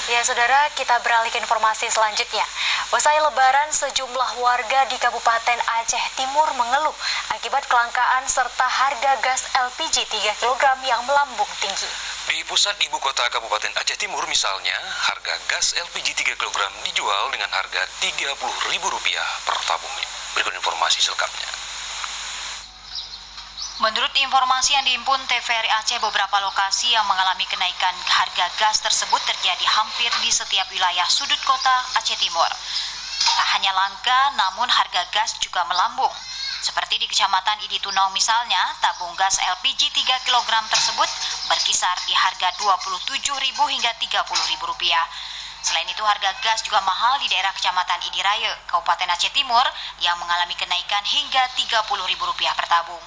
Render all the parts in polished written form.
Ya, saudara, kita beralih ke informasi selanjutnya. Usai Lebaran, sejumlah warga di Kabupaten Aceh Timur mengeluh akibat kelangkaan serta harga gas LPG 3 kg yang melambung tinggi. Di pusat ibu kota Kabupaten Aceh Timur misalnya, harga gas LPG 3 kg dijual dengan harga Rp30.000 per tabung. Berikut informasi selengkapnya. Menurut informasi yang dihimpun TVRI Aceh, beberapa lokasi yang mengalami kenaikan harga gas tersebut terjadi hampir di setiap wilayah sudut kota Aceh Timur. Tak hanya langka, namun harga gas juga melambung. Seperti di Kecamatan Idi Tunong misalnya, tabung gas LPG 3 kg tersebut berkisar di harga Rp27.000 hingga Rp30.000. Selain itu, harga gas juga mahal di daerah Kecamatan Idi Raya, Kabupaten Aceh Timur, yang mengalami kenaikan hingga Rp30.000 per tabung.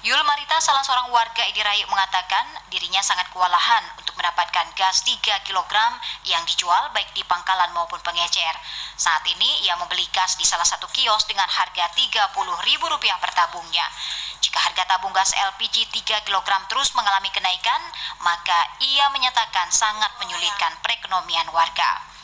Yul Marita, salah seorang warga Idi Raya, mengatakan dirinya sangat kewalahan untuk mendapatkan gas 3 kg yang dijual baik di pangkalan maupun pengecer. Saat ini ia membeli gas di salah satu kios dengan harga Rp30.000 per tabungnya. Jika harga tabung gas LPG 3 kg terus mengalami kenaikan, maka ia menyatakan sangat menyulitkan perekonomian warga.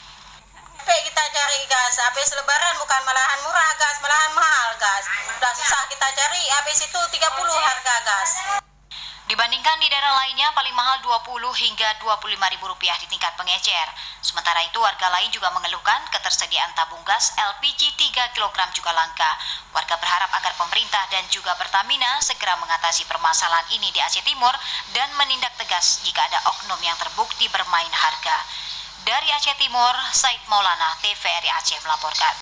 Kita cari gas, habis lebaran bukan malahan murah gas, malahan mahal gas. Udah susah kita cari, habis itu 30 harga gas. Dibandingkan di daerah lainnya, paling mahal Rp20 hingga Rp25.000 di tingkat pengecer. Sementara itu, warga lain juga mengeluhkan ketersediaan tabung gas LPG 3 kg juga langka. Warga berharap agar pemerintah dan juga Pertamina segera mengatasi permasalahan ini di Aceh Timur dan menindak tegas jika ada oknum yang terbukti bermain harga. Dari Aceh Timur, Said Maulana, TVRI Aceh melaporkan.